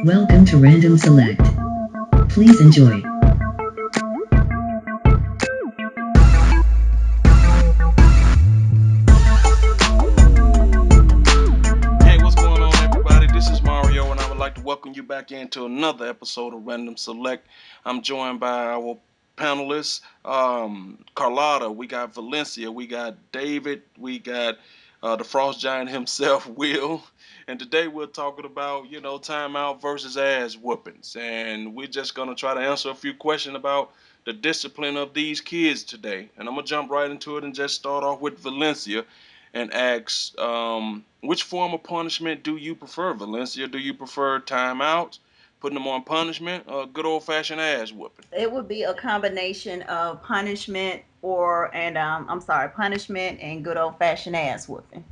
Welcome to Random Select. Please enjoy. Hey, what's going on, everybody? This is Mario, and I would like to welcome you back into another episode of Random Select. I'm joined by our panelists, Carlotta, we got Valencia, we got David, we got the Frost Giant himself, Will. And today we're talking about, timeout versus ass whoopings. And we're just going to try to answer a few questions about the discipline of these kids today. And I'm going to jump right into it and just start off with Valencia and asks, which form of punishment do you prefer, Valencia? Do you prefer timeouts, putting them on punishment, or good old fashioned ass whooping? It would be a combination of punishment punishment and good old fashioned ass whooping.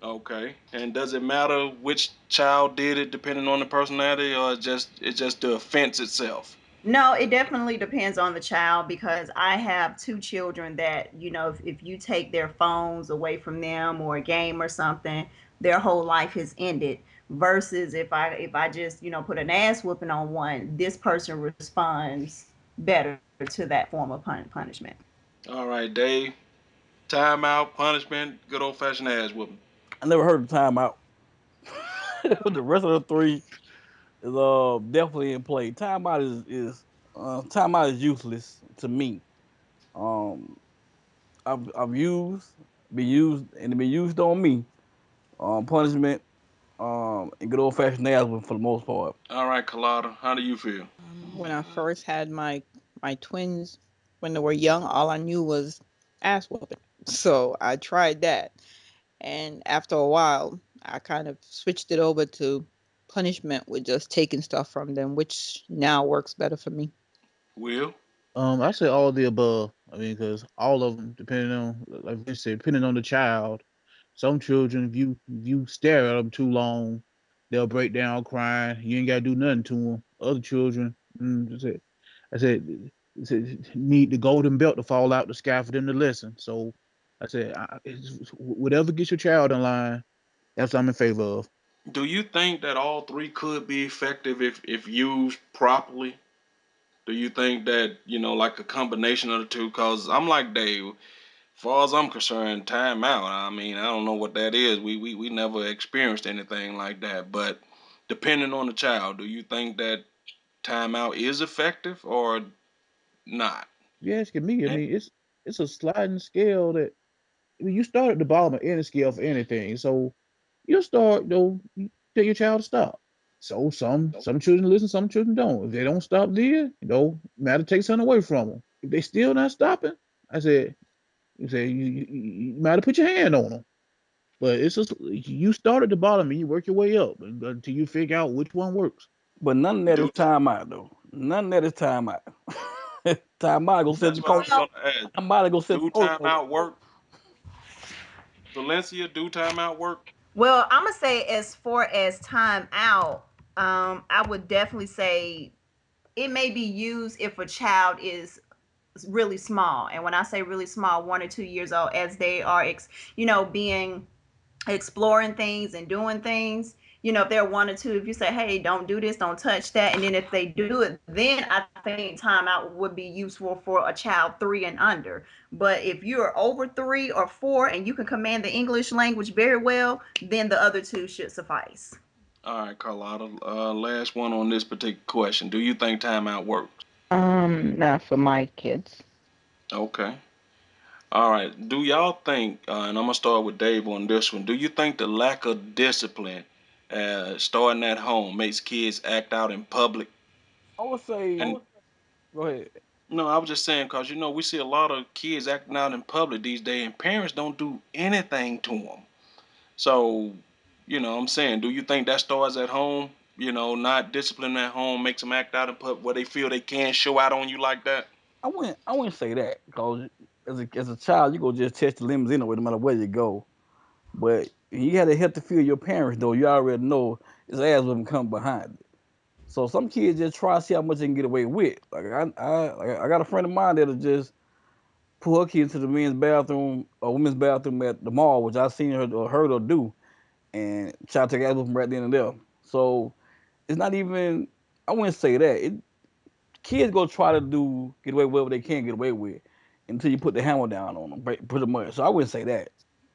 Okay. And does it matter which child did it, depending on the personality, or it's just the offense itself? No, it definitely depends on the child because I have two children that, if you take their phones away from them or a game or something, their whole life has ended. Versus if I just, put an ass whooping on one, this person responds better to that form of punishment. All right, Dave. Timeout, punishment, good old fashioned ass whooping. I never heard of timeout. The rest of the three is definitely in play. Timeout is useless to me. Um, I've been used on me. Punishment. And good old fashioned nails for the most part. All right, Colada, how do you feel? When I first had my twins when they were young, all I knew was ass whooping. So I tried that, and after a while, I kind of switched it over to punishment with just taking stuff from them, which now works better for me. Will? I say all of the above. I mean, because all of them, depending on, like Vince said, depending on the child. Some children, if you stare at them too long, they'll break down crying. You ain't gotta do nothing to them. Other children, I said, need the golden belt to fall out the sky for them to listen. So, whatever gets your child in line, that's what I'm in favor of. Do you think that all three could be effective if used properly? Do you think that, like a combination of the two? Because I'm like Dave, as far as I'm concerned, timeout. I mean, I don't know what that is. We never experienced anything like that. But depending on the child, do you think that timeout is effective or not? If you asking me, I And mean, it's a sliding scale that I mean, you start at the bottom of any scale for anything. So you start, you tell your child to stop. So some children listen, some children don't. If they don't stop there, you matter take something away from them. If they still not stopping, I said, you matter put your hand on them. But it's just you start at the bottom and you work your way up until you figure out which one works. But none of that do is timeout though. None of that is timeout. Timeout go set that's the what I tone. was Well, gonna ask. Timeout go set the Do protocol. timeout work? Valencia, do timeout work? well, I'm gonna say as far as time out, I would definitely say it may be used if a child is really small, and when I say really small, 1 or 2 years old, as they are, being exploring things and doing things. If they're 1 or 2, if you say, hey, don't do this, don't touch that, and then if they do it, then I think timeout would be useful for a child 3 and under. But if you're over 3 or 4 and you can command the English language very well, then the other two should suffice. All right, Carlotta. Last one on this particular question. Do you think timeout works? Not for my kids. Okay. All right. Do y'all think, and I'm gonna start with Dave on this one. Do you think the lack of discipline, starting at home, makes kids act out in public? I would say And go ahead. no, I was just saying because we see a lot of kids acting out in public these days, and parents don't do anything to them. So, I'm saying, do you think that starts at home? Not discipline at home makes them act out in public where they feel they can't show out on you like that. I wouldn't say that because as a child you go just test the limits anyway, no matter where you go. But you had to help to feel your parents though. You already know his ass wouldn't come behind it. So some kids just try to see how much they can get away with. Like I got a friend of mine that'll just pull her kid into the men's bathroom or women's bathroom at the mall, which I seen her or heard her do. and child take ass whooping right then and there. So it's not even. I wouldn't say that. Kids go try to get away with whatever they can get away with until you put the hammer down on them, pretty much. So I wouldn't say that.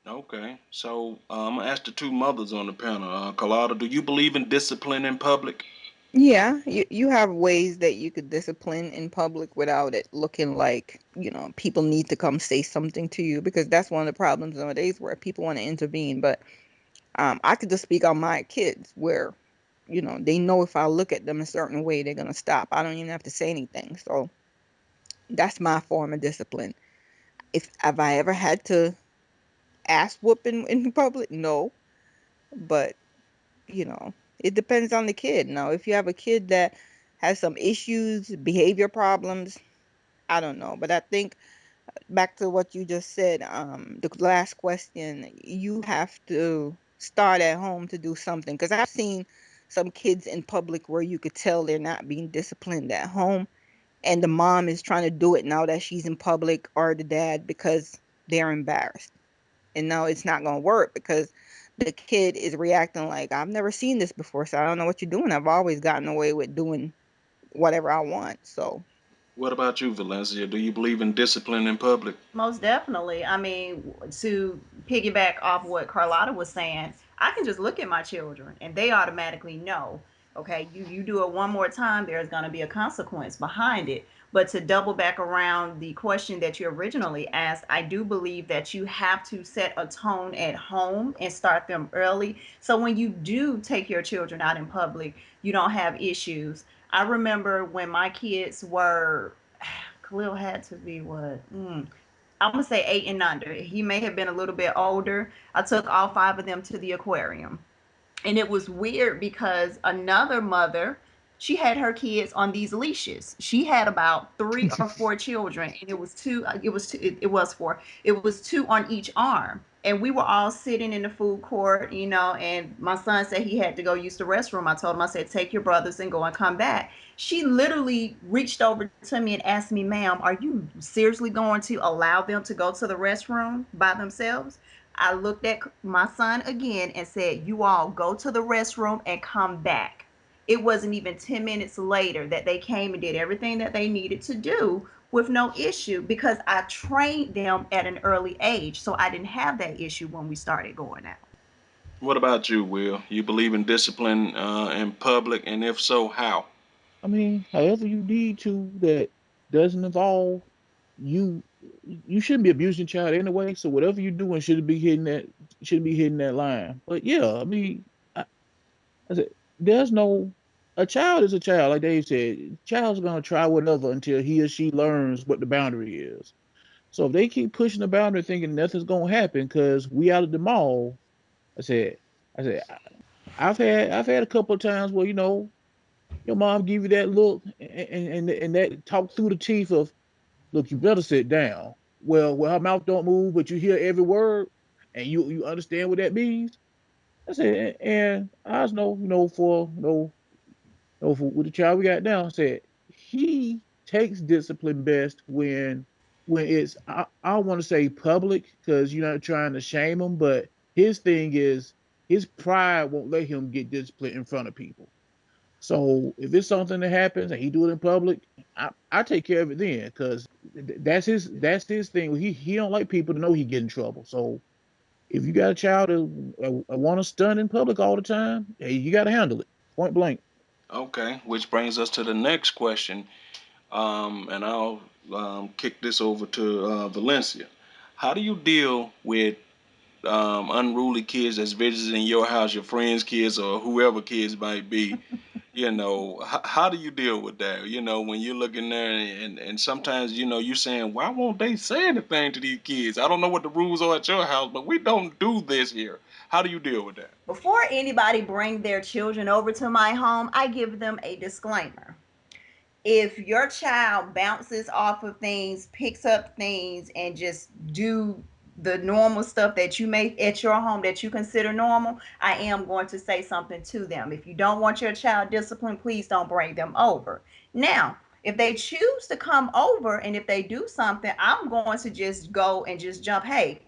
Okay, so I'm gonna ask the two mothers on the panel. Carlotta, do you believe in discipline in public? Yeah, you have ways that you could discipline in public without it looking like, people need to come say something to you, because that's one of the problems nowadays where people want to intervene. But I could just speak on my kids where, they know if I look at them a certain way, they're gonna stop. I don't even have to say anything. So that's my form of discipline. If have I ever had to ass whooping in public? No, but it depends on the kid. Now, if you have a kid that has some issues, behavior problems, I don't know. But I think back to what you just said, the last question, you have to start at home to do something. Because I've seen some kids in public where you could tell they're not being disciplined at home, and the mom is trying to do it now that she's in public, or the dad, because they're embarrassed. And now it's not going to work because the kid is reacting like, I've never seen this before, so I don't know what you're doing. I've always gotten away with doing whatever I want. So What about you, Valencia? Do you believe in discipline in public? Most definitely. I mean, to piggyback off what Carlotta was saying, I can just look at my children and they automatically know, okay, you do it one more time, there's going to be a consequence behind it. But to double back around the question that you originally asked, I do believe that you have to set a tone at home and start them early. So when you do take your children out in public, you don't have issues. I remember when my kids were, Khalil had to be what? I'm gonna say 8 and under. He may have been a little bit older. I took all five of them to the aquarium, and it was weird because another mother, she had her kids on these leashes. She had about 3 or 4 children, and it was two. It was two. It was four. It was two on each arm, and we were all sitting in the food court, And my son said he had to go use the restroom. I told him, I said, take your brothers and go and come back. She literally reached over to me and asked me, ma'am, are you seriously going to allow them to go to the restroom by themselves? I looked at my son again and said, you all go to the restroom and come back. It wasn't even 10 minutes later that they came and did everything that they needed to do with no issue because I trained them at an early age. So I didn't have that issue when we started going out. What about you, Will? You believe in discipline in public, and if so, how? I mean, however you need to that doesn't involve you. You shouldn't be abusing your child anyway. So whatever you're doing shouldn't be hitting that line. But yeah, I mean, I said there's no a child is a child, like Dave said. Child's gonna try whatever until he or she learns what the boundary is. So if they keep pushing the boundary, thinking nothing's gonna happen because we out of the mall, I said, I said, I've had a couple of times where your mom give you that look and that talk through the teeth of, look, you better sit down. Well, her mouth don't move, but you hear every word, and you understand what that means. I said, and I was for for with the child we got now. I said he takes discipline best when it's I don't want to say public because you're not trying to shame him, but his thing is his pride won't let him get discipline in front of people. So if it's something that happens and he do it in public, I take care of it then because that's his thing. He don't like people to know he get in trouble. So if you got a child who want to stun in public all the time, hey, you got to handle it point blank. Okay, which brings us to the next question, and I'll kick this over to Valencia. How do you deal with unruly kids that's visiting your house, your friends' kids, or whoever kids might be? How do you deal with that? When you're looking there and sometimes, you're saying, why won't they say anything to these kids? I don't know what the rules are at your house, but we don't do this here. How do you deal with that? Before anybody bring their children over to my home, I give them a disclaimer. If your child bounces off of things, picks up things, and just do the normal stuff that you make at your home that you consider normal, I am going to say something to them. If you don't want your child disciplined, please don't bring them over. Now, if they choose to come over and if they do something, I'm going to just go and just jump, hey,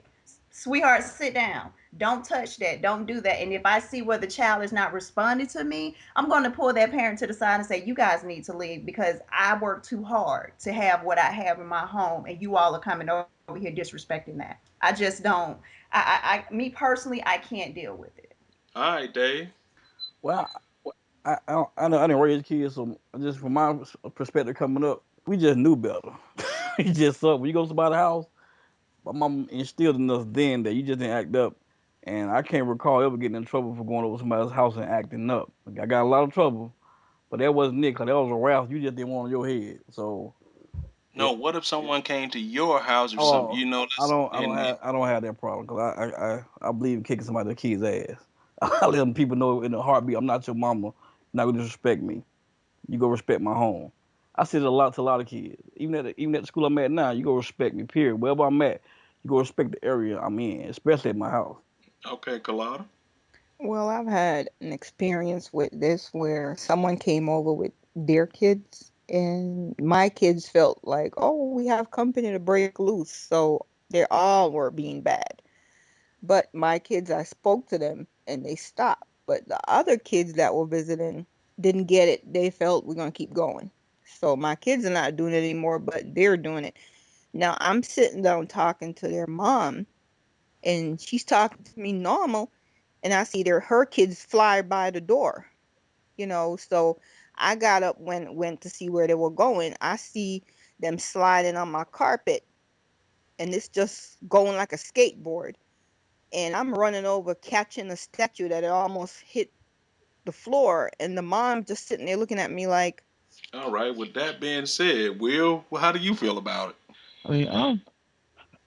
sweetheart, sit down. Don't touch that. Don't do that. And if I see where the child is not responding to me, I'm going to pull that parent to the side and say, you guys need to leave because I work too hard to have what I have in my home, and you all are coming over here disrespecting that. I just don't. Me personally, I can't deal with it. All right, Dave. Well, I didn't raise kids, so just from my perspective coming up, we just knew better. We just saw when you go to somebody's house, my mom instilled in us then that you just didn't act up. And I can't recall ever getting in trouble for going over somebody's house and acting up. Like, I got a lot of trouble, but that wasn't it, 'cause that was a wrath you just didn't want on your head. So, No, it, what if someone came to your house or something? oh, You know, I that's don't, I don't and have, I don't have that problem because I believe in kicking somebody's kid's ass. I let them people know in a heartbeat, I'm not your mama. You're not gonna disrespect me. You go respect my home. I said it a lot to a lot of kids. Even at the school I'm at now, you go respect me. Period. Wherever I'm at, you go respect the area I'm in, especially at my house. okay, Kalada. Well, I've had an experience with this where someone came over with their kids, and my kids felt like, oh, we have company to break loose. So they all were being bad. But my kids, I spoke to them and they stopped. But the other kids that were visiting didn't get it. They felt we're going to keep going. So my kids are not doing it anymore, but they're doing it. Now I'm sitting down talking to their mom, and she's talking to me normal, and I see her kids fly by the door. So I got up, went to see where they were going. I see them sliding on my carpet, and it's just going like a skateboard. And I'm running over, catching a statue that it almost hit the floor. And the mom just sitting there looking at me like, All right. With that being said, Will, well, how do you feel about it? I mean,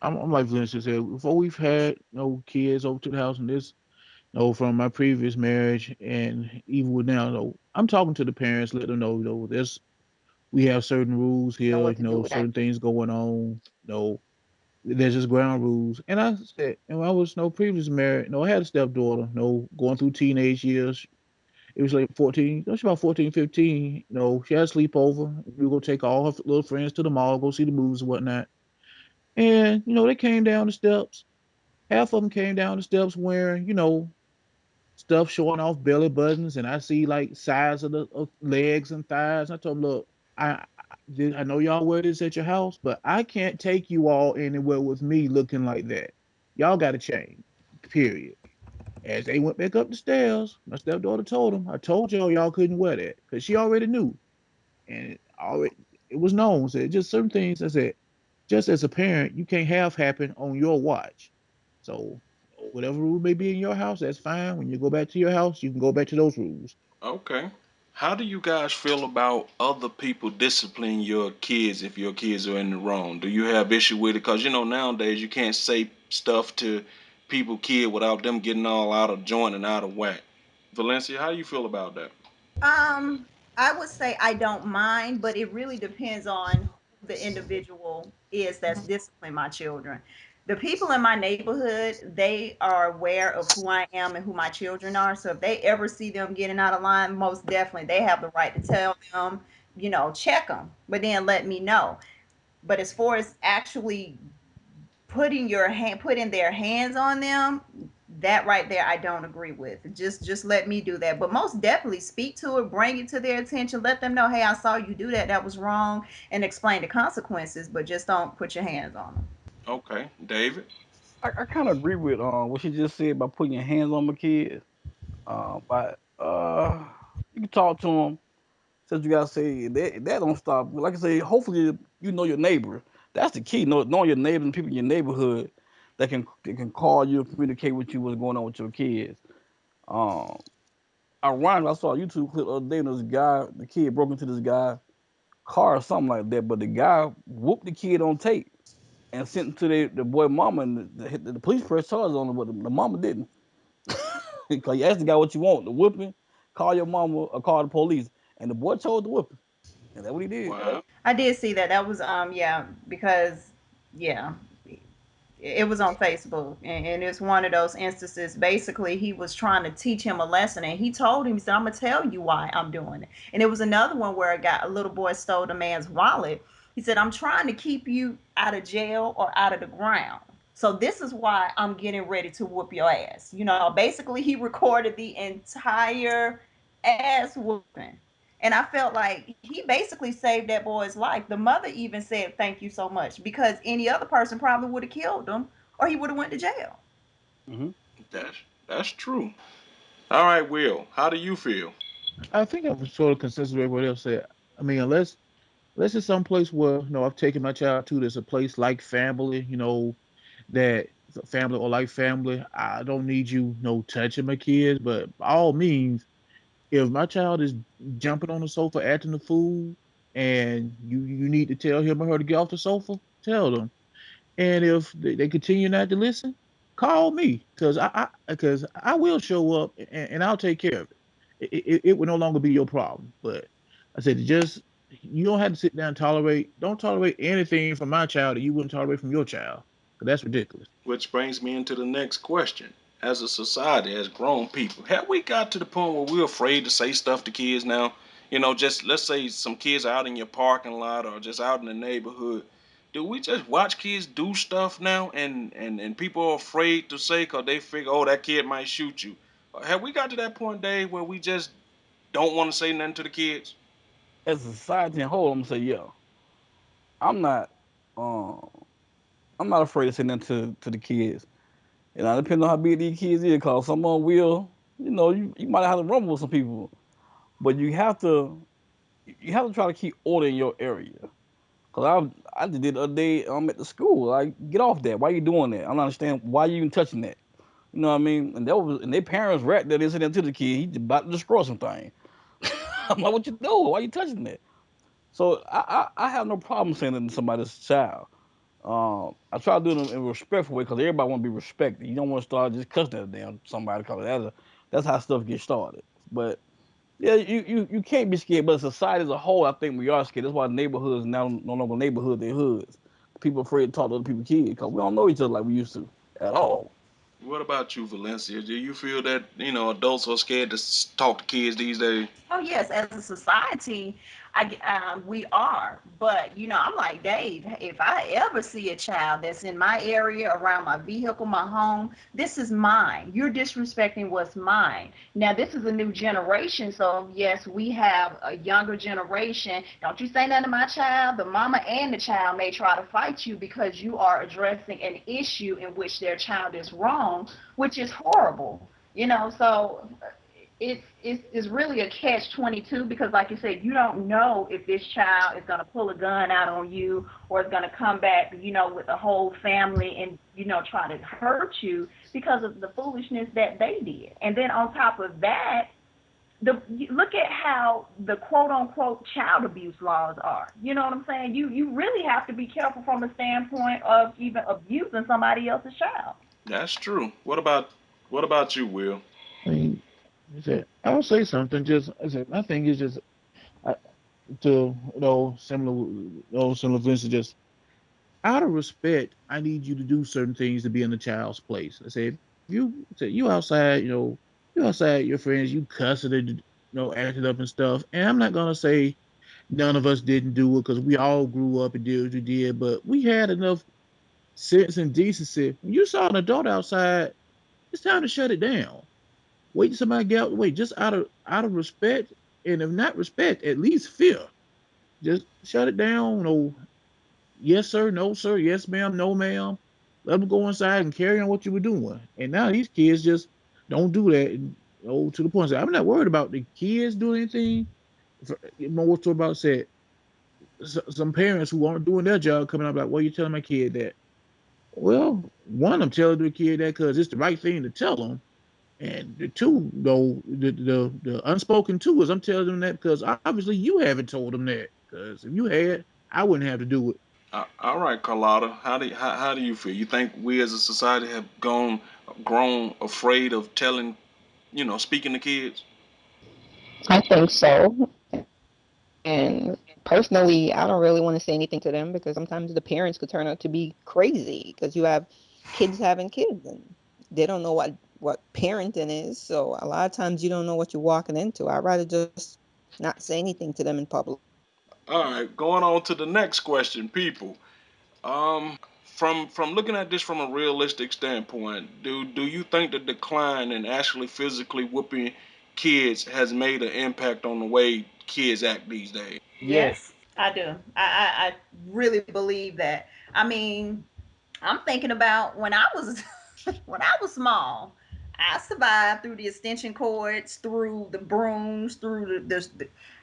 I'm like Valencia said, before we've had no kids over to the house and this, no, from my previous marriage and even with now, no, I'm talking to the parents, let them know, there's we have certain rules know here, what to do with that. certain things going on, there's just ground rules. And I said, and when I was no previous married, no, I had a stepdaughter, no, going through teenage years. It was like 14, no, she about 14, 15. She had a sleepover. We were going to take all her little friends to the mall, go see the movies and whatnot. And, they came down the steps. Half of them came down the steps wearing, stuff showing off belly buttons. And I see like size of the of legs and thighs. I told them, look, I know y'all wear this at your house, but I can't take you all anywhere with me looking like that. Y'all got to change, period. As they went back up the stairs, my stepdaughter told them, I told y'all couldn't wear that because she already knew. And it was known. Said just certain things. I said, just as a parent, you can't have happen on your watch. So whatever rule may be in your house, that's fine. When you go back to your house, you can go back to those rules. Okay. How do you guys feel about other people disciplining your kids if your kids are in the wrong? Do you have issue with it? Because nowadays you can't say stuff to people kid without them getting all out of joint and out of whack. Valencia, how do you feel about that? I would say I don't mind, but it really depends on who the individual is that's disciplining my children. The people in my neighborhood, they are aware of who I am and who my children are. So if they ever see them getting out of line, most definitely they have the right to tell them, check them, but then let me know. But as far as actually putting their hands on them, that right there I don't agree with. Just let me do that, but most definitely speak to it, bring it to their attention, let them know, hey, I saw you do that, that was wrong, and explain the consequences, but just don't put your hands on them. Okay, David. I kind of agree with what she just said about putting your hands on my kids. But you can talk to them. Since you gotta say that don't stop. Like I say, hopefully you know your neighbor. That's the key. Knowing your neighbor and people in your neighborhood that can call you and communicate with you what's going on with your kids. Um, Ironically, I saw a YouTube clip the other day. And this guy, the kid broke into this guy car or something like that. But the guy whooped the kid on tape and sent him to the boy mama, and the police pressed charges on him, but the mama didn't. Because you asked the guy what you want, the whipping, call your mama or call the police, and the boy chose the whipping, and that's what he did. Wow. I did see that. That was yeah, because yeah, it was on Facebook, and it's one of those instances. Basically, he was trying to teach him a lesson, and he told him, he said, "I'm gonna tell you why I'm doing it." And it was another one where a little boy stole a man's wallet. He said, "I'm trying to keep you out of jail or out of the ground." So this is why I'm getting ready to whoop your ass. Basically he recorded the entire ass whooping. And I felt like he basically saved that boy's life. The mother even said thank you so much, because any other person probably would have killed him, or he would have went to jail. Hmm. That's true. All right, Will, how do you feel? I think I'm sort of consistent with what else said. I mean, unless it's some place where I've taken my child to, there's a place like family, that family or like family. I don't need you, touching my kids, but by all means, if my child is jumping on the sofa acting a fool, and you need to tell him or her to get off the sofa, tell them. And if they continue not to listen, call me, because I will show up, and I'll take care of it. It will no longer be your problem. But I said, just you don't have to sit down and don't tolerate anything from my child that you wouldn't tolerate from your child. 'Cause that's ridiculous. Which brings me into the next question. As a society, as grown people, have we got to the point where we're afraid to say stuff to kids now? Just let's say some kids are out in your parking lot or just out in the neighborhood. Do we just watch kids do stuff now, and people are afraid to say because they figure, oh, that kid might shoot you? Have we got to that point, Dave, where we just don't want to say nothing to the kids? As a society and whole, I'm gonna say, yeah, I'm not, um, I'm not afraid to say nothing to the kids. And I depend on how big these kids is, cause someone will, you might have to rumble with some people, but you have to try to keep order in your area. Cause I just did the other day. I'm at the school. Like, get off that. Why you doing that? I don't understand why you even touching that. You know what I mean? And their parents right there listening to the kid. He just about to destroy something. I'm like, what you doing? Why you touching that? So I have no problem saying that to somebody's child. I try to do it in a respectful way because everybody want to be respected. You don't want to start just cussing at damn somebody because that's how stuff gets started. But yeah, you can't be scared. But society as a whole, I think we are scared. That's why neighborhoods now no longer neighborhood, they're hoods. People afraid to talk to other people's kids because we don't know each other like we used to at all. What about you, Valencia? Do you feel that adults are scared to talk to kids these days? Oh yes, as a society, we are. But I'm like Dave. If I ever see a child that's in my area, around my vehicle, my home, this is mine. You're disrespecting what's mine. Now this is a new generation, so yes, we have a younger generation. Don't you say nothing to my child. The mama and the child may try to fight you because you are addressing an issue in which their child is wrong, which is horrible. So it's really a catch 22, because like you said, you don't know if this child is going to pull a gun out on you, or is going to come back with the whole family and try to hurt you because of the foolishness that they did. And then on top of that, look at how the quote unquote child abuse laws are. You know what I'm saying? You really have to be careful from a standpoint of even abusing somebody else's child. That's true. What about you, Will? I mean, I said, I'll say something. Just I said, my thing is just I, to similar Vince, just out of respect, I need you to do certain things to be in the child's place. I say, if you outside, you outside your friends, you cussing and acting up and stuff. And I'm not gonna say none of us didn't do it, because we all grew up and did what we did, but we had enough sense and decency. When you saw an adult outside, it's time to shut it down. Wait till somebody get out. Wait, just out of respect, and if not respect, at least fear. Just shut it down. No, yes sir, no sir, yes ma'am, no ma'am. Let them go inside and carry on what you were doing. And now these kids just don't do that. And, to the point, I'm not worried about the kids doing anything. More to about said, some parents who aren't doing their job coming up like, "Well, you telling my kid that?" Well, one, I'm telling the kid that because it's the right thing to tell them. And the two, though, the unspoken two is I'm telling them that because obviously you haven't told them that. Because if you had, I wouldn't have to do it. All right, Carlotta, how do you feel? You think we as a society have grown afraid of telling, speaking to kids? I think so. And personally, I don't really want to say anything to them because sometimes the parents could turn out to be crazy because you have kids having kids and they don't know what parenting is. So a lot of times you don't know what you're walking into. I'd rather just not say anything to them in public. All right, going on to the next question, people. from looking at this from a realistic standpoint, do you think the decline in actually physically whooping kids has made an impact on the way kids act these days? Yes. Yes, I do. I really believe that. I mean, I'm thinking about when I was when I was small. I survived through the extension cords, through the brooms, through the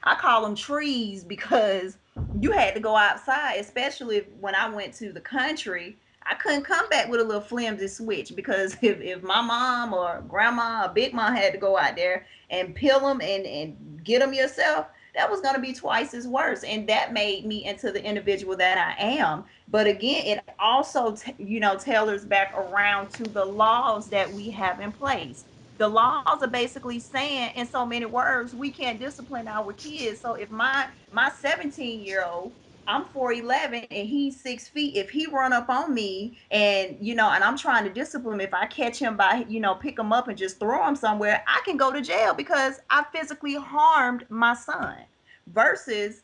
I call them trees because you had to go outside, especially when I went to the country. I couldn't come back with a little flimsy switch because if my mom or grandma or big mom had to go out there and peel them and get them yourself, that was going to be twice as worse. And that made me into the individual that I am. But again, it also, tailors back around to the laws that we have in place. The laws are basically saying, in so many words, we can't discipline our kids. So if my 17-year-old, I'm 4'11" and he's 6 feet. If he run up on me and I'm trying to discipline him, if I catch him by pick him up and just throw him somewhere, I can go to jail because I physically harmed my son. Versus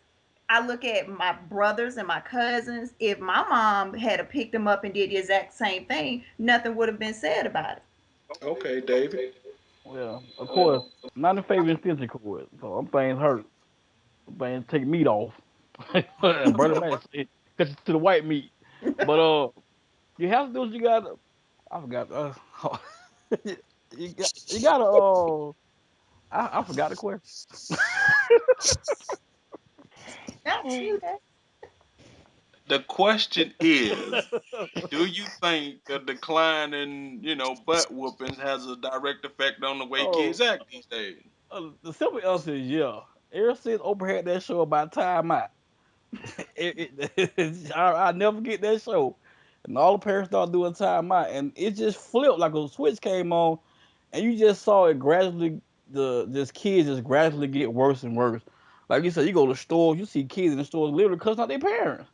I look at my brothers and my cousins. If my mom had picked them up and did the exact same thing, nothing would have been said about it. Okay, David. Well, of course, not in favor of physical cord. So I'm things hurt. Things take meat off. Burn it back. Cut it to the white meat. But you have to do what you got. I forgot. You gotta. I forgot the question. Not you, that. The question is, do you think the decline in, butt whoopings has a direct effect on the way kids Oh, act these days? the simple answer is yeah. Ever since Oprah had that show about Timeout, I never get that show. And all the parents started doing Timeout, and it just flipped like a switch came on, and you just saw it gradually. The This kids just gradually get worse and worse. Like you said, you go to stores, you see kids in the stores literally cussing out their parents.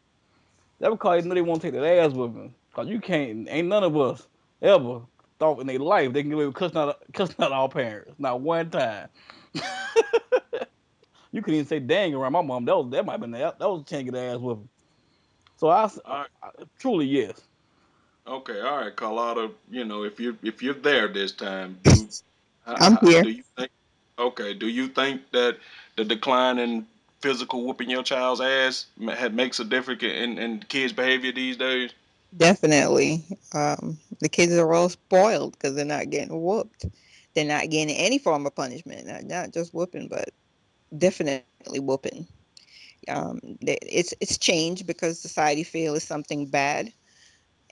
That because they know they want to take that ass with them. Cause you can't. Ain't none of us ever thought in their life they can get away with cussing out our parents. Not one time. You couldn't even say dang around my mom. That might have been that was a chance to get ass with them. So All right. truly yes. Okay, all right, Carlotta. If you're there this time, do I'm here. do you think? Okay, do you think that the decline in physical whooping your child's ass makes a difference in kids' behavior these days? Definitely. The kids are all spoiled because they're not getting whooped. They're not getting any form of punishment, not just whooping, but definitely whooping. It's changed because society feels it's something bad,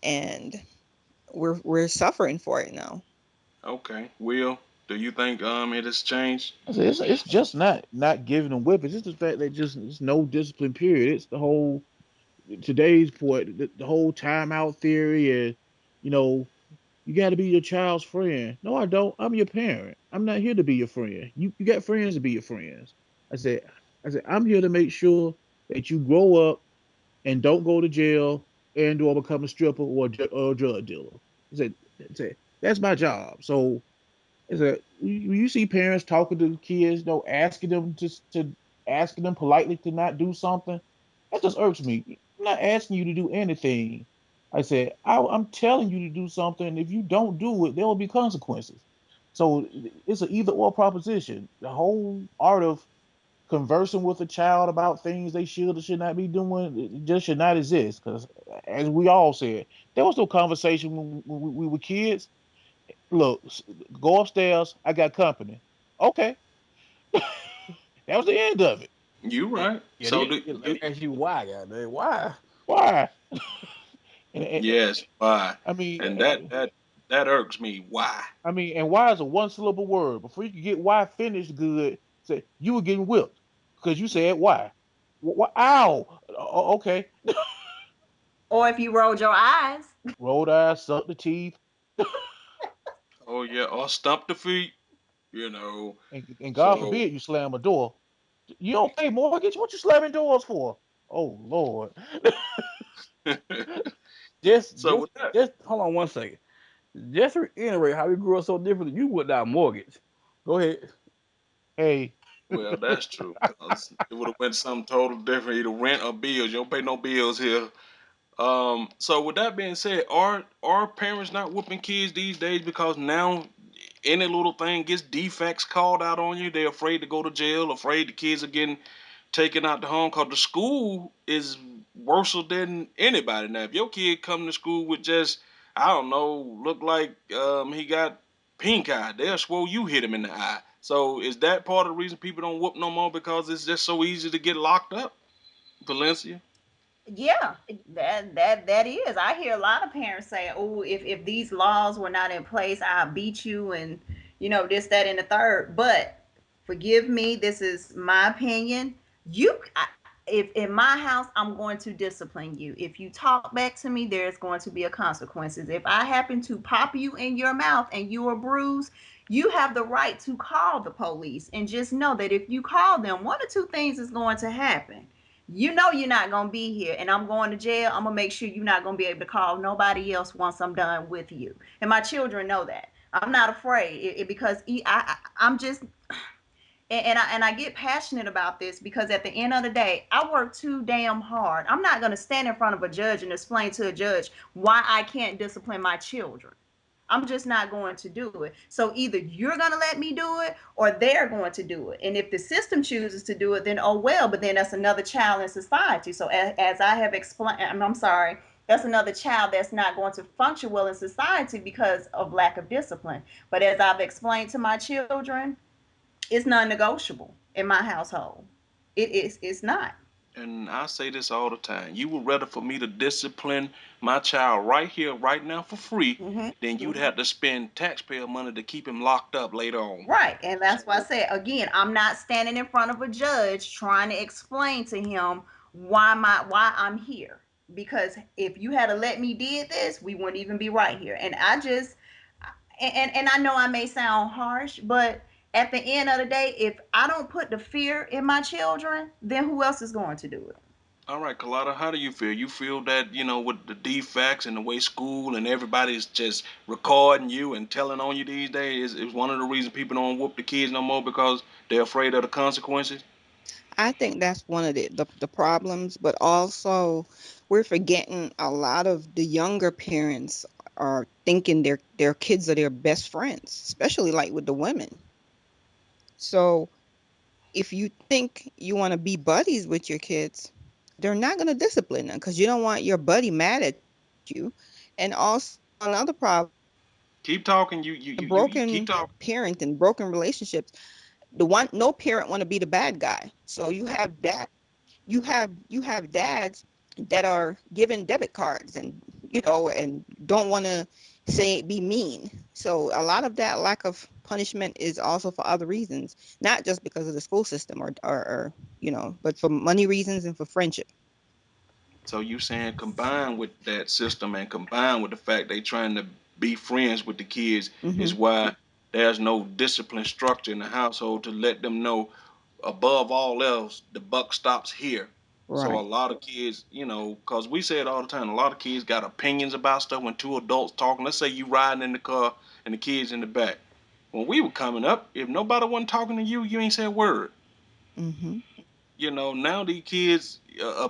and we're suffering for it now. Okay, Will, do you think it has changed? I said it's just not giving them weapons. It's the fact that just it's no discipline. Period. It's the whole today's point, the whole timeout theory, and you know you got to be your child's friend. No, I don't. I'm your parent. I'm not here to be your friend. You got friends to be your friends. I said I said I'm here to make sure that you grow up and don't go to jail and or become a stripper or a drug dealer. I said that's my job. So is a you see parents talking to kids, asking them to asking them politely to not do something. That just irks me. I'm not asking you to do anything. I said I'm telling you to do something. And if you don't do it, there will be consequences. So it's an either or proposition. The whole art of conversing with a child about things they should or should not be doing it just should not exist. Because as we all said, there was no conversation when we were kids. Look, go upstairs. I got company. Okay, that was the end of it. You Yeah, right. yeah. So Let me ask you why, goddamn, why? Why? And yes, why? I mean, And that irks me. Why? and why is a one syllable word? Before you could get why finished good, say you were getting whipped because you said why. Ow. Okay. Or if you rolled your eyes. Rolled eyes, suck the teeth, Oh yeah, or stump the feet. You know. and God So forbid you slam a door. You don't pay mortgage. What you slamming doors for? Oh Lord. Just, so just, with that, just hold on one second. Just to reiterate how we grew up so different. You would not mortgage. Go ahead. Hey, well, that's true. Cause it would have went something total different. Either rent or bills. You don't pay no bills here. So with that being said, are parents not whooping kids these days because now any little thing gets defects called out on you? They're afraid to go to jail, afraid the kids are getting taken out the home because the school is worse than anybody. Now, if your kid come to school with just, I don't know, look like he got pink eye, they'll swear you hit him in the eye. So is that part of the reason people don't whoop no more because it's just so easy to get locked up, Valencia? Yeah, that is. I hear a lot of parents say, "Oh, if these laws were not in place, I'll beat you," and this, that, and the third. But forgive me, this is my opinion. If in my house, I'm going to discipline you. If you talk back to me, there's going to be a consequences. If I happen to pop you in your mouth and you are bruised, you have the right to call the police, and just know that if you call them, one or two things is going to happen. You're not going to be here, and I'm going to jail. I'm going to make sure you're not going to be able to call nobody else once I'm done with you. And my children know that. I'm not afraid because I'm just, and I get passionate about this because at the end of the day, I work too damn hard. I'm not going to stand in front of a judge and explain to a judge why I can't discipline my children. I'm just not going to do it. So either you're going to let me do it or they're going to do it. And if the system chooses to do it, then oh well, but then that's another child in society. So as I have explained, I'm sorry, that's another child that's not going to function well in society because of lack of discipline. But as I've explained to my children, it's non-negotiable in my household. It's not. And I say this all the time. You would rather for me to discipline my child right here, right now for free, Mm-hmm. than you'd have to spend taxpayer money to keep him locked up later on. Right. And that's why I So, said again, I'm not standing in front of a judge trying to explain to him why I'm here. Because if you had to let me did this, we wouldn't even be right here. And I just and I know I may sound harsh, but at the end of the day, if I don't put the fear in my children, then who else is going to do it? all right, Kalada, how do you feel? You feel that, with the defects and the way school and everybody's just recording you and telling on you these days is one of the reasons people don't whoop the kids no more because they're afraid of the consequences? I think that's one of the problems, but also we're forgetting a lot of the younger parents are thinking their kids are their best friends, especially like with the women. So if you think you want to be buddies with your kids, they're not going to discipline them because you don't want your buddy mad at you. And also another problem Keep talking. with the You keep broken talking. parent and broken relationships, the one no parent want to be the bad guy. So you have dads that are given debit cards and and don't want to say be mean. So a lot of that lack of punishment is also for other reasons, not just because of the school system or but for money reasons and for friendship. So you saying combined with that system and combined with the fact they trying to be friends with the kids Hmm. is why there's no discipline structure in the household to let them know above all else the buck stops here. So a Right. lot of kids, cause we say it all the time, a lot of kids got opinions about stuff when two adults talking. Let's say you riding in the car and the kids in the back. When we were coming up, if nobody wasn't talking to you, you ain't said a word. Hmm. Now these kids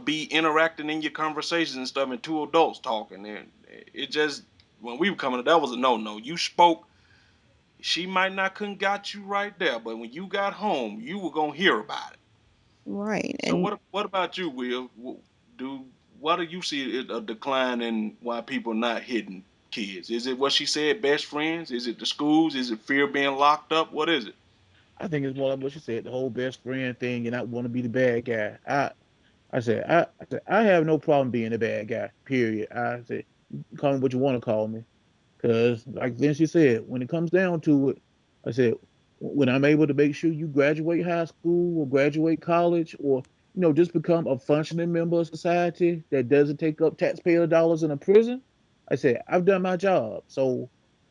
be interacting in your conversations and stuff, and two adults talking, and it just when we were coming up, that was a no. You spoke. She might not couldn't got you right there, but when you got home, you were gonna hear about it. Right. So And what about you, Will? Do Why do you see a decline in why people not hitting kids? Is it what she said, best friends? Is it the schools? Is it fear of being locked up? What is it? I think it's more like what you said, the whole best friend thing, and not want to be the bad guy. I have no problem being a bad guy. Period. I said, call me what you want to call me. Because, like Vinci said, when it comes down to it, I said, when I'm able to make sure you graduate high school or graduate college or, just become a functioning member of society that doesn't take up taxpayer dollars in a prison, I said, I've done my job. So,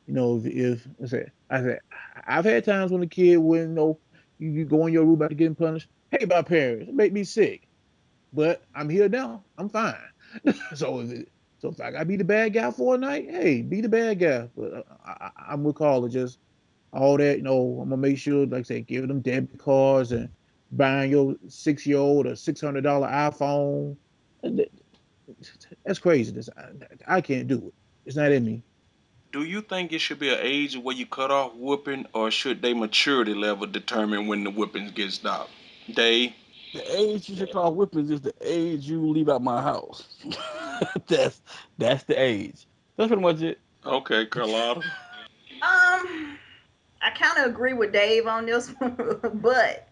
if I said, I've had times when a kid wouldn't know, you go in your room after getting punished. Hey, my parents, it make me sick. But I'm here now. I'm fine. So if I gotta be the bad guy for a night, hey, be the bad guy. But I'm with Carla. Just all that, I'm gonna make sure, like I say, give them debit cards and buying your 6-year-old a $600 iPhone. And That's crazy. I can't do it. It's not in me. Do you think it should be an age where you cut off whooping, or should they maturity level determine when the whoopings get stopped? They The age you should call whippings is the age you leave out my house. that's that's the age. That's pretty much it. okay, Carlotta. I kind of agree with Dave on this one, but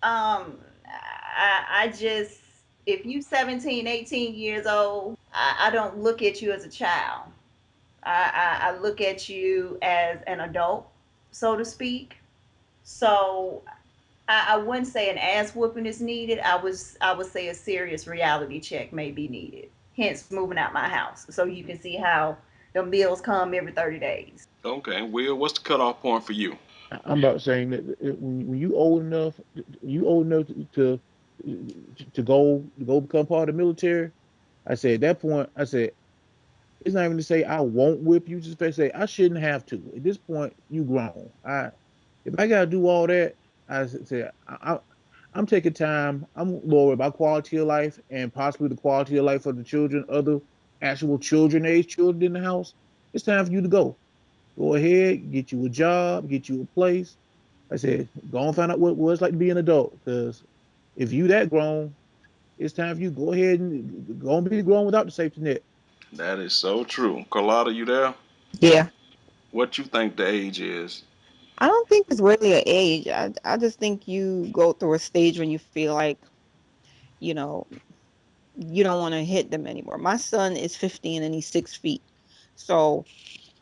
I just, if you 17, 18 years old, I don't look at you as a child. I look at you as an adult, so to speak. So I wouldn't say an ass whooping is needed. I would say a serious reality check may be needed. Hence moving out my house so you can see how the bills come every 30 days. Okay, Will, what's the cutoff point for you? I'm about saying that when you old enough, you old enough to go become part of the military. I said at that point, I said it's not even to say I won't whip you. Just to say I shouldn't have to. At this point, you grown. If I gotta do all that, I said I'm taking time. I'm worried about quality of life and possibly the quality of life of the children, other actual children, age children in the house. It's time for you to go. Go ahead, get you a job, get you a place. I said, go and find out what it's like to be an adult. Because if you that grown, it's time for you go ahead and go and be grown without the safety net. That is so true. Carlotta, you there? Yeah. What you think the age is? I don't think it's really an age. I just think you go through a stage when you feel like, you know, you don't want to hit them anymore. My son is 15 and he's 6 feet. So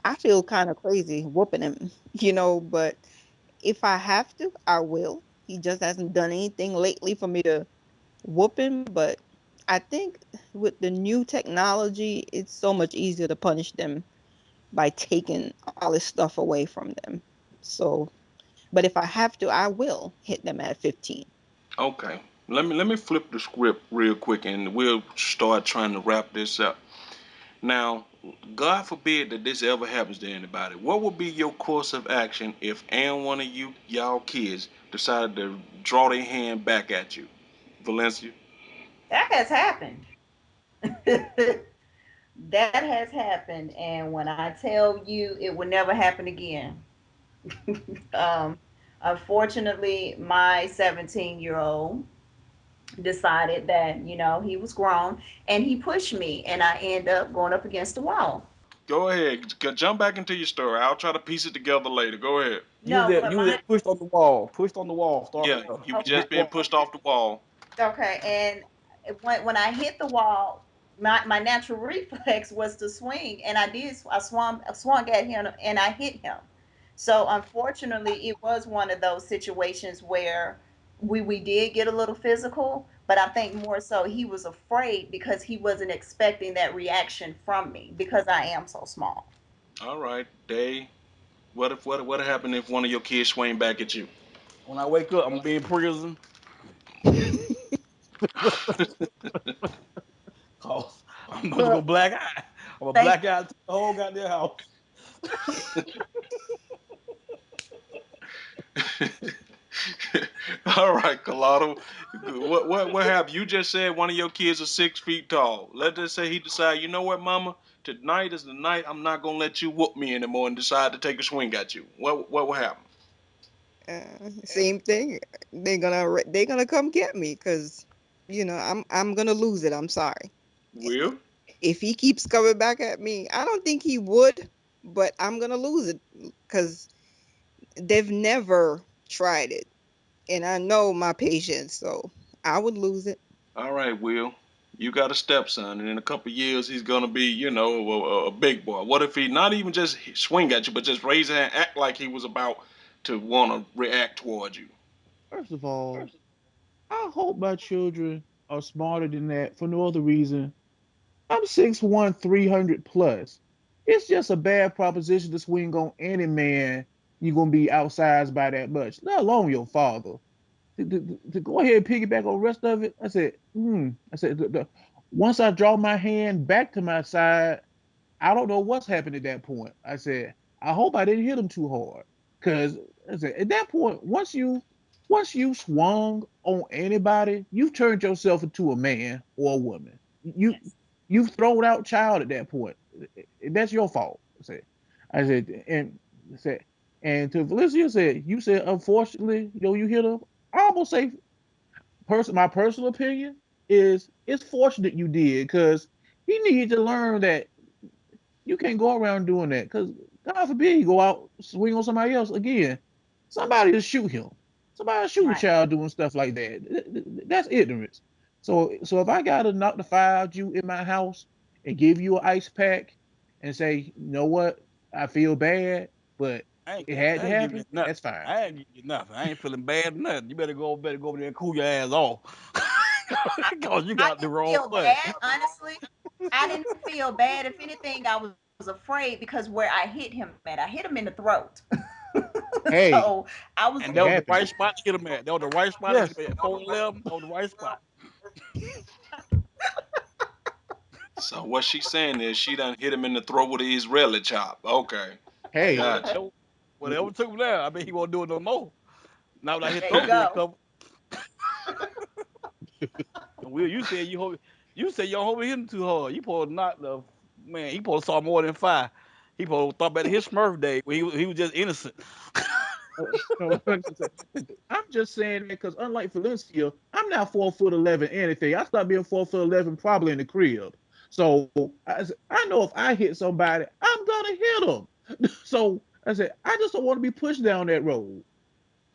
I feel kind of crazy whooping him, but if I have to, I will. He just hasn't done anything lately for me to whoop him, but I think with the new technology, it's so much easier to punish them by taking all this stuff away from them. So, but if I have to, I will hit them at 15. Okay. Let me flip the script real quick and we'll start trying to wrap this up. Now, God forbid that this ever happens to anybody. What would be your course of action if and one of y'all kids decided to draw their hand back at you? Valencia? That has happened. That has happened. And when I tell you it will never happen again, um, unfortunately, my 17-year-old decided that, he was grown and he pushed me and I end up going up against the wall. Go ahead. Jump back into your story. I'll try to piece it together later. Go ahead. No, but You was my, at pushed on the wall. Pushed on the wall. Start Yeah, there. you were okay, just being pushed off the wall. okay. And when I hit the wall, my natural reflex was to swing, and I did. I swung at him, and I hit him. So unfortunately, it was one of those situations where we did get a little physical, but I think more so he was afraid because he wasn't expecting that reaction from me because I am so small. All right, Day. What happened if one of your kids swing back at you? When I wake up, I'm gonna be in prison. Cause I'm gonna go Look, black eye. I'm gonna thank black out the whole goddamn house. All right, Colado. What happened? You just said one of your kids is 6 feet tall. Let's just say he decide, you know what, Mama? Tonight is the night I'm not gonna let you whoop me anymore, and decide to take a swing at you. What will happen? Same thing. They're gonna come get me because I'm gonna lose it. I'm sorry. Will? If he keeps coming back at me, I don't think he would, but I'm gonna lose it because they've never tried it, and I know my patience, so I would lose it. All right, Will. You got a stepson, and in a couple of years he's gonna be, a big boy. What if he not even just swing at you, but just raise his hand, act like he was about to want to react towards you? First of all, I hope my children are smarter than that for no other reason. I'm 6'1", 300 plus. It's just a bad proposition to swing on any man you're gonna be outsized by that much, let alone your father. To go ahead and piggyback on the rest of it, I said, I said, once I draw my hand back to my side, I don't know what's happened at that point. I said, I hope I didn't hit him too hard. Because I said, at that point, once you swung on anybody, you've turned yourself into a man or a woman. You yes. You've thrown out child at that point. That's your fault. I said, and I said, and to Felicia said, you said, unfortunately, you hit him. I almost say, my personal opinion is it's fortunate you did because he needed to learn that you can't go around doing that because God forbid he go out swing on somebody else again. Somebody will shoot him. Somebody will shoot a Right. child doing stuff like that. That's ignorance. So if I gotta knock the fire out you in my house and give you an ice pack and say, you know what, I feel bad, but it had to I ain't giving you happen, nothing. that's fine. I ain't giving you nothing. I ain't feeling bad or nothing. You better go over there and cool your ass off. I, Cause you I got the didn't wrong feel one. bad, honestly. I didn't feel bad. If anything, I was afraid because where I hit him at, I hit him in the throat. So Hey, I was And it that was the happens. right spot to hit him at. That was the right spot to hit Yes. him at 411. That was the right spot. So what she's saying is she done hit him in the throat with an Israeli chop. Okay, Hey, gotcha. Whatever took him there, I mean, he won't do it no more. Now that his there. You throat being go. covered. And Will, you said you don't hold him too hard. You supposed to not the man. He supposed to saw more than five. He supposed to thought about his Smurf day when he was just innocent. no, I'm just saying that because unlike Valencia, I'm not 4'11" anything. I stopped being 4'11" probably in the crib. So I know if I hit somebody, I'm gonna hit them. So I said I just don't want to be pushed down that road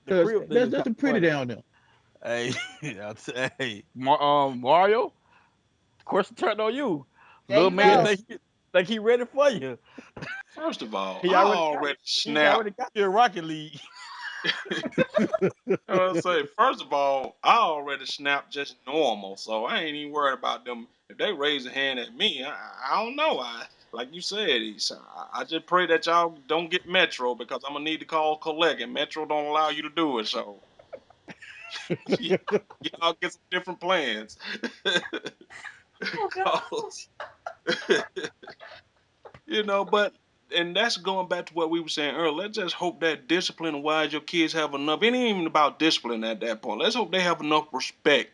The because crib thing there's is kind nothing of pretty funny. down there. Hey, Mario, the question turned on you. There Little you man go. Yes. think he ready for you. First of all, He I already got already he snapped. already got you in Rocket League. I was say, first of all, I already snapped just normal, so I ain't even worried about them. If they raise a hand at me, I don't know. Like you said, I just pray that y'all don't get Metro because I'm gonna need to call collect, and Metro don't allow you to do it. So y'all get some different plans. Oh God. 'Cause, but and that's going back to what we were saying earlier. Let's just hope that discipline wise your kids have enough. It ain't even about discipline at that point. Let's hope they have enough respect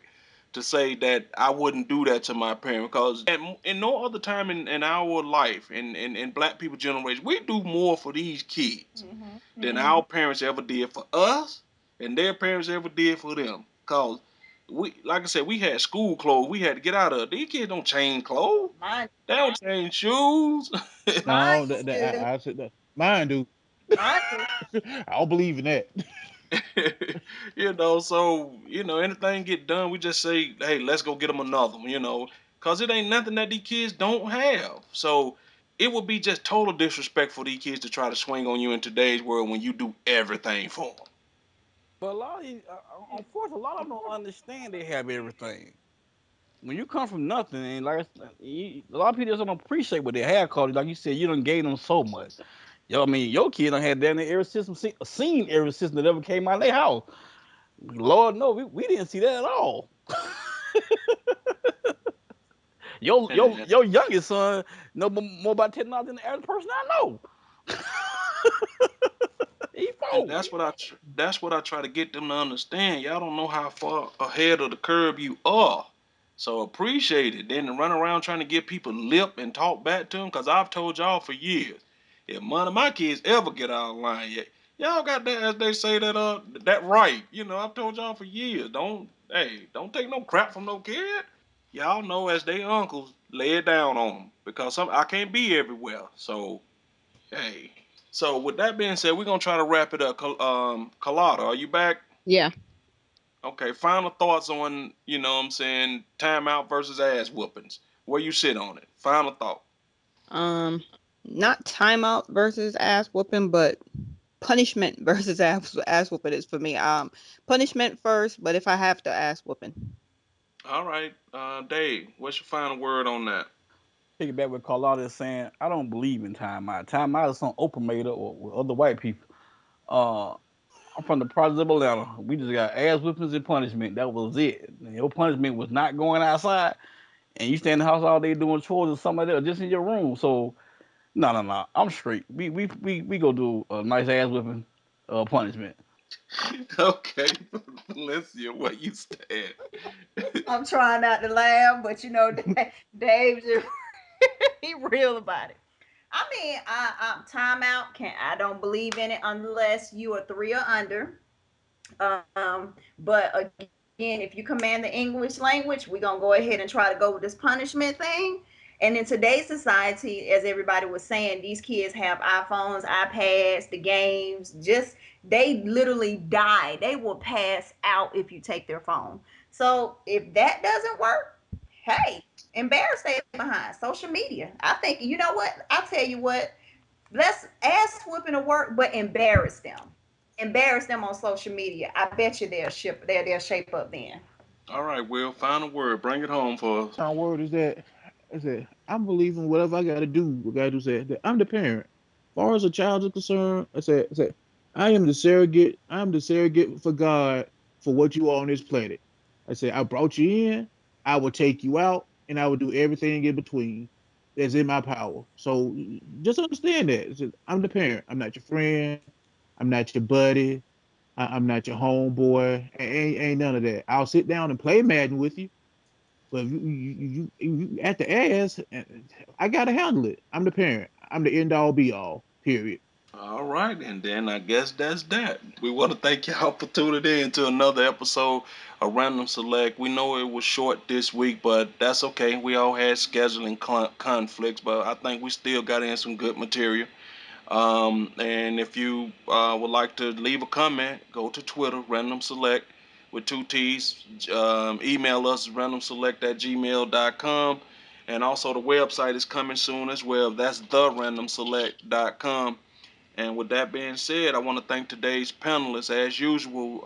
to say that I wouldn't do that to my parent because in no other time in our life in black people generation we do more for these kids Mhm. than Mhm. our parents ever did for us and their parents ever did for them. Cause we, like I said, we had school clothes we had to get out of. These kids don't change clothes. Mine, They don't change shoes. mine No, do. I said that. Mine do. Mine do. I don't believe in that. So anything get done, we just say, hey, let's go get them another one. Cause it ain't nothing that these kids don't have. So it would be just total disrespect for these kids to try to swing on you in today's world when you do everything for them. But a lot of unfortunately, a lot of them don't understand they have everything. When you come from nothing, and a lot of people just don't appreciate what they have. Called like you said, you done gave them so much. Yo, I mean, your kid done had damn near every system, seen every system that ever came out of their house. Lord, no, we didn't see that at all. And, Your youngest son know more about technology than the average person I know. He and four. that's what I try to get them to understand. Y'all don't know how far ahead of the curve you are. So appreciate it. Then to run around trying to give people lip and talk back to them, because I've told y'all for years, if one of my kids ever get out of line yet, y'all got that, as they say, that right. I've told y'all for years. Don't take no crap from no kid. Y'all know as they uncles, lay it down on them because I can't be everywhere. So hey. So with that being said, we're gonna try to wrap it up. Colada, are you back? Yeah. Okay, final thoughts on, what I'm saying, timeout versus ass whoopings. Where you sit on it. Final thought. Um, Not timeout versus ass whooping, but punishment versus ass whooping is for me. Punishment first, but if I have to, ass whooping. All right, Dave, what's your final word on that? Piggyback with Carlotta is saying, I don't believe in timeout. Timeout is some open made up or with other white people. Uh, I'm from the project of Atlanta. We just got ass whippings and punishment. That was it. And your punishment was not going outside and you stay in the house all day doing chores or something like that, or just in your room. So no, no, no. I'm straight. We go do a nice ass whipping punishment. Okay, Valencia, where you stand? I'm trying not to laugh, but Dave just he real about it. I mean, timeout can I don't believe in it unless you are three or under. But again, if you command the English language, we're gonna go ahead and try to go with this punishment thing. And in today's society, as everybody was saying, these kids have iPhones, iPads, the games. Just they literally die. They will pass out if you take their phone. So if that doesn't work, hey, embarrass they behind social media. I think you know what? I'll tell you what. Let's ask whooping to work, but embarrass them on social media. I bet you they'll shape up then. All right, Will, final word. Bring it home for us. My word is that I'm believing whatever I gotta do. What I gotta do said that I'm the parent. As far as a child is concerned, I said I am the surrogate. I'm the surrogate for God for what you are on this planet. I said I brought you in. I will take you out, and I will do everything in between that's in my power. So just understand that. I'm the parent. I'm not your friend. I'm not your buddy. I'm not your homeboy. Ain't none of that. I'll sit down and play Madden with you, but if you at the ass, I gotta handle it. I'm the parent. I'm the end all be all. Period. All right, and then I guess that's that. We want to thank y'all for tuning in to another episode of Random Select. We know it was short this week, but that's okay. We all had scheduling conflicts, but I think we still got in some good material. And if you would like to leave a comment, go to Twitter, Random Select with two T's. Email us, randomselect@gmail.com. And also the website is coming soon as well. That's therandomselect.com. And with that being said, I want to thank today's panelists, as usual,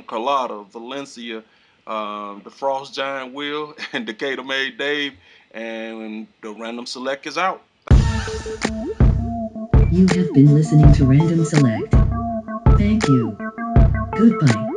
Carlotta, Valencia, the Frost Giant Will, and Decatur Made Dave. And the Random Select is out. You have been listening to Random Select. Thank you. Goodbye.